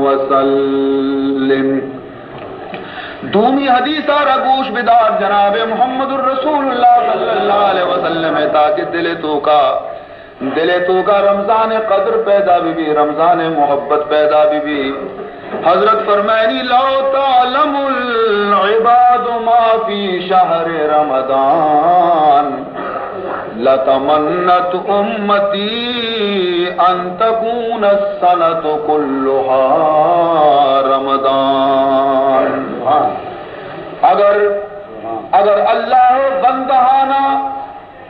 وسلم. دومی حدیث آرہ گوش بدار جناب محمد الرسول اللہ صلی اللہ علیہ وسلم ہے تاکہ دل تو کا رمضان قدر پیدا بھی رمضان محبت پیدا بھی. حضرت فرمائنی لو تعلم العباد ما فی شہر رمضان لتمنت امتی ان تکون السنۃ کلھا رمضان. اگر اللہ بندہانا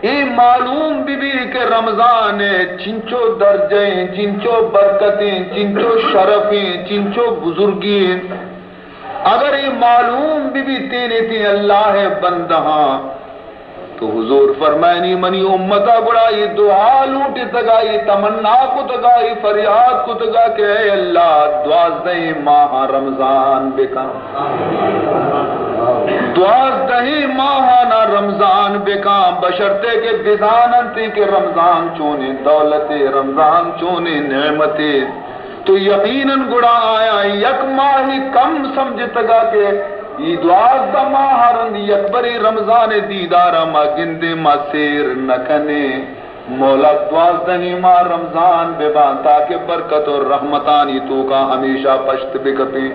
یہ معلوم بھی کہ رمضان چنچو درجیں چنچو برکتیں چنچو شرفیں چنچو بزرگیں اگر یہ معلوم بھی تینے تھی اللہ بندہاں تو حضور فرمائنی منی امتا گڑا یہ دعا لوٹی تگا یہ تمنا کو تگا یہ فریاد کو تگا کہ اے اللہ 12 ماہ رمضان بکا 12 ماہانہ رمضان بکا بشرتے کے بزانتی کے رمضان چونے دولت رمضان چونے نعمت تو یقیناً گڑا آیا یک ماہی کم سمجھتگا کہ یہ 12 ماہ رند یکبری رمضان دیدارا ما گندے ما سیر نکنے مولا 12 ماہ رمضان ببان تاکہ برکت اور رحمتانی تو کا ہمیشہ پشت بکپی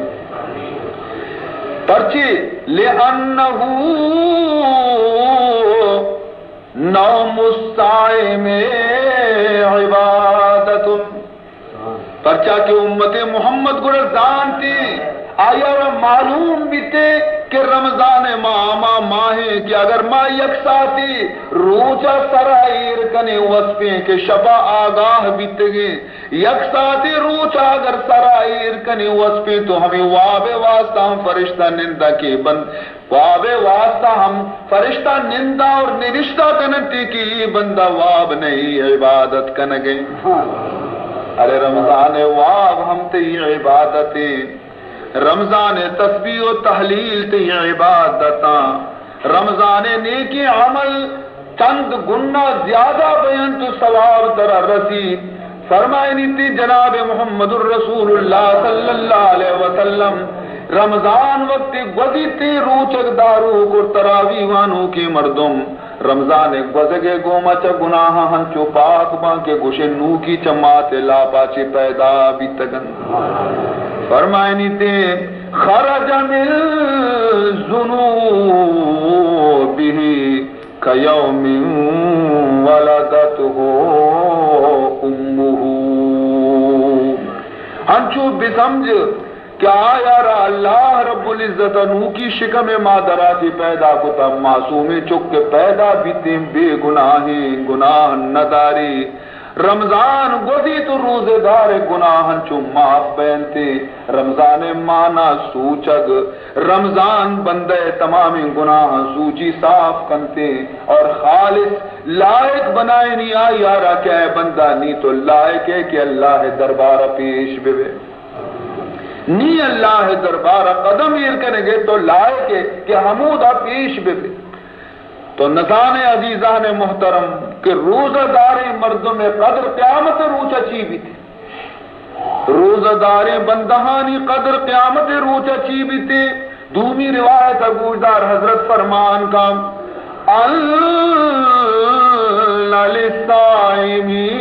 پرچی لِأَنَّهُ نوم الصائم عبادت پرچا کہ امت محمد گڑا جانتی آیا معلوم بھی تے کہ رمضان ماہ کہ اگر ماں یک ساتھی روچا سرائر کنے وصفیں کہ شبہ آگاہ بیتے گے یک ساتھی روچا اگر سرائر کنے وصفیں تو ہمیں واب واسطہ ہم فرشتہ نندہ کی بند واب واسطہ ہم فرشتہ نندہ اور نرشتہ کنتی کی بندہ واب نہیں عبادت کنگے. ارے رمضان واب ہم تے عبادتیں رمضان تسبیح و تحلیل تے عبادتاں رمضان نیکی عمل چند گنا زیادہ بیان تو ثواب ترا رسی فرمائنی تی جناب محمد الرسول اللہ صلی اللہ علیہ وسلم رمضان وقت گوزی تی روچک دارو کو تراوی وانو کی مردم رمضان گوزگے گوما چا گناہ ہنچو پاک بان کے گوشے نو کی چمات لا پاچے پیدا بھی تگن فرمائنی تے خرج من ذنوبہ کیوم ولدتہ امہ ہنچو بسمجھ کیا یار اللہ رب العزت انہوں کی شکم مادراتی پیدا کتا معصوم چک پیدا بیتیں بے گناہیں گناہ نداری رمضان گودی تو روزے دار گناہن چو معاف بینتے رمضان مانا سوچگ رمضان بندے تمام گناہن سوچی صاف کنتے اور خالص لائق بنائے نہیں آئی یارا کہ اے بندہ نہیں تو لائق ہے کہ اللہ دربار پیش بے نہیں اللہ دربار قدم ایر کریں گے تو لائق ہے کہ حمودہ پیش بے تو نظان عزیزان محترم کہ روزہ داری مردوں میں قدر قیامت روچہ چی بھی تھی روزہ داری بندہانی قدر قیامت روچہ چی بھی تھی. دومی روایت ابوذر حضرت فرمان کا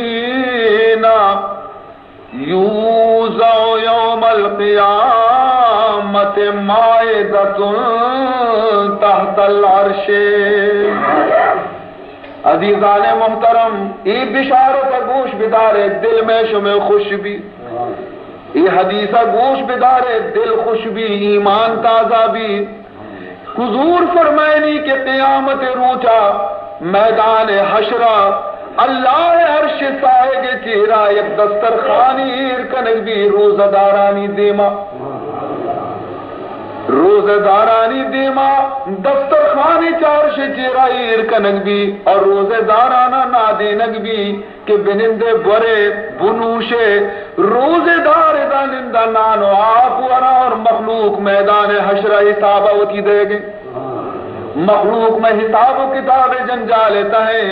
للصائمین یوزع یوم القیامت مائدۃ تحت العرش. عزیزان محترم یہ بشارت گوش بدارے دل میں شمع خوش بھی یہ حدیثہ گوش بدارے دل خوش بھی ایمان تازہ بھی. حضور فرمائنی کہ قیامت روچا میدان حشرہ اللہ عرش سائے کے چہرہ ایک دسترخوانی کنک بھی روزہ دارانی دیما روزہ دارانی دیما دسترخوانی چارش چہرہ کنک بھی اور روزہ دارانہ نادینک بھی کہ بنندے برے بنوشے روزہ دار دانندہ نانو آپ ورا اور مخلوق میدان حشرہ حسابہ ہوتی دے گے مخلوق میں حساب و کتاب جنجالتا ہے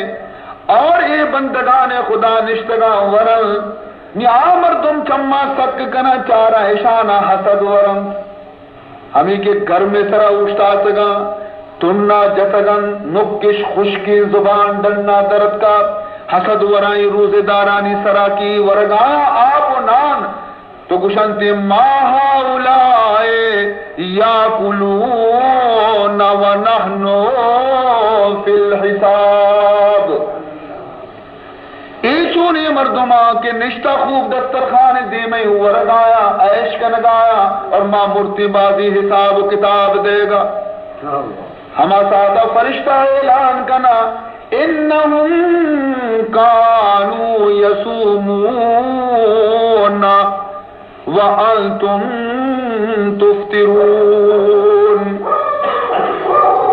اور یہ بندگان خدا نشتگاں ورل نی مردم چما سک کنا چارا اشانہ حسد ورم ہمیں کے گھر میں سرا اوشتا سگا تننا جتگن نکش خشکی زبان ڈننا درد کا حسد ورائی روزے دارانی سرا کی ورگایا آپ و نان تو گشنتے ما ہاولائے یاکلون ونحن فی الحساب ایچونی مردما کے نشتہ خوب دسترخوان دی میں ورگایا عیش کا نگایا اور ماں مرتی بازی حساب و کتاب دے گا ہما سادہ فرشتہ اعلان کنا انہم کانوا یصومون وانتم تفطرون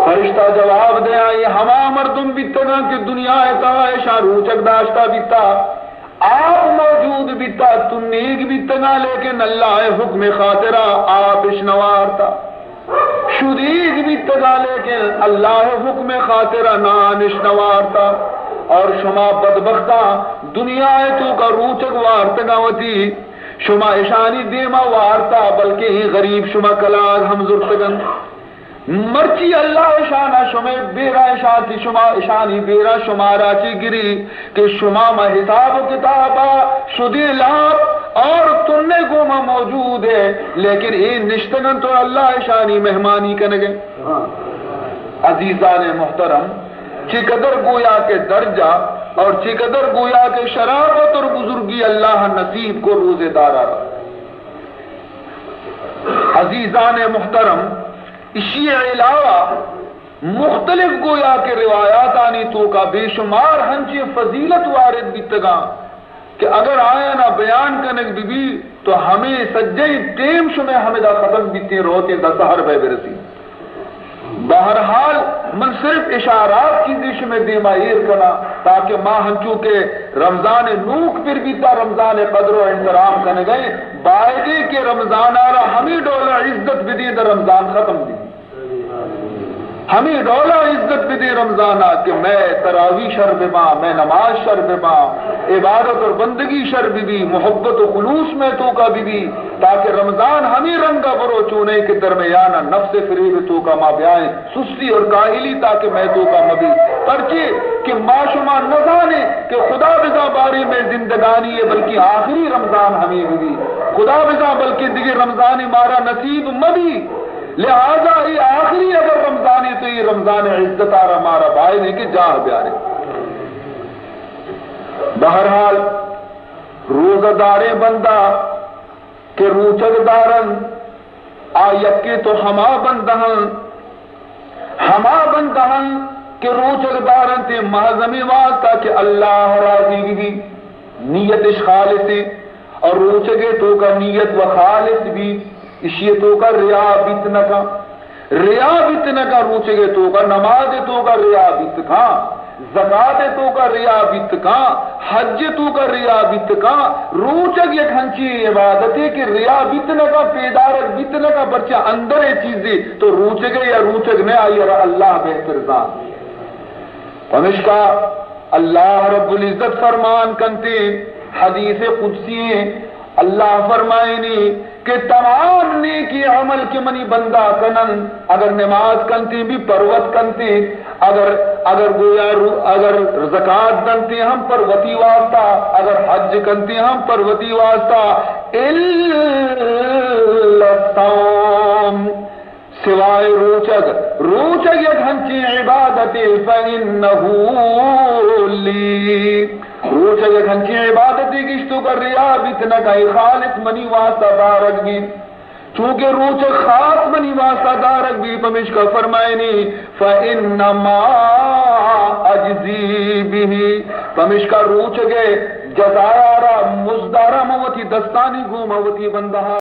فرشتہ جواب دے آئی ہما مردم بیتنا کہ دنیا کا ایشا روچک داشتا بیتا آپ موجود بیتا تم نیک بیتنا لیکن اللہ حکم خاطرہ آپ اشنوارتا شدید بیتنا لیکن اللہ حکم خاطرہ نانش نوارتا اور شما بدبختہ دنیا تو کا روچک وارتگا وتی شما اشانی دیما وارتا بلکہ ہی غریب شما کلاگ ہم زرتگن مرچی اللہ اشانہ شما بیرا اشانتی شما اشانی بیرا شمارا چی گری کہ شما ما حساب و کتابا شدی لاب اور تننے کو ما موجود ہے لیکن این نشتگن تو اللہ اشانی مہمانی کنگے عزیزان محترم چی قدر گویا کے درجہ اور چی قدر گویا کے شرافت اور بزرگی اللہ نصیب کو روزے دارا عزیزان محترم اسی علاوہ مختلف گویا کے روایات آنی تو کا بے شمار ہنچی فضیلت وارد بیتگا کہ اگر آیا نہ بیان کرنے بھی تو ہمیں سجائی ٹیم شمیں ہمیں دا ختم بیتی روتے دا سہر بے برسی بہرحال من صرف اشارات کی دیش میں دیمائیر کنا تاکہ ماں ہنچو کے رمضان نوک پر بیتا رمضان قدر و احترام کرنے گئے بائدے کے رمضان آرہ ہمیں ڈولا عزت بدی دا رمضان ختم دی ہمیں ڈولا عزت بدی رمضان آ کہ میں تراوی شرب ماں میں نماز شرب ماں عبادت اور بندگی شرب بھی محبت و خلوص میں تو کا بھی تاکہ رمضان ہمیں رنگا برو چونے کے درمیان نفس فریب تو کا ماں بیائیں سستی اور کاہلی تاکہ میں تو کا مبی پرچے کہ معشوما نہ جانے کہ خدا بزا باری میں زندگانی ہے بلکہ آخری رمضان ہمیں بھی خدا بزا بلکہ دیگر رمضان مارا نصیب مبی لہذا یہ آخری اگر رمضان ہے تو یہ رمضان عزت آ رہا ہمارا بھائی نہیں کہ جاہ بیارے بہرحال روزہ دارے بندہ کہ روچک دارن آیکی تو ہما بندہن کہ روچک دارن تے محضمی واسطہ کہ اللہ راضی بھی نیت خالص اور روچکے تو کا نیت و خالص بھی اسی تو کا ریا بیتنا کا روچے تو کا نماز تو کا ریا بیت کا زکات تو کا ریا بیت کا حج تو کا ریا بیت کا روچک یک ہنچی عبادت ہے کہ ریا بیتنا کا پیدارک بیتنا کا بچہ اندر ہے چیزیں تو روچے یا روچک نہیں آئی اور اللہ بہتر ذات ہمیشہ اللہ رب العزت فرمان کنتے حدیث قدسی اللہ فرمائنی کہ تمام نیکی عمل کے منی بندہ کنن اگر نماز کنتی بھی پروت کنتی اگر گویا اگر زکات دنتی ہم پروتی واسطہ اگر حج کنتی ہم پروتی واسطہ الا الصوم سوائے روچک یک ہنچی عبادت فإنہو لی روچک یک ہنچی عبادتی کشتو کر ریا بیتنا کئی خالص منی واسطہ دارک بھی چونکہ روچک خاص منی واسطہ دارک بھی پمش کا فرمائنی فإنما اجزی بھی پمش کا روچکے جزایارا مزدارا موتی دستانی گو موتی بندہا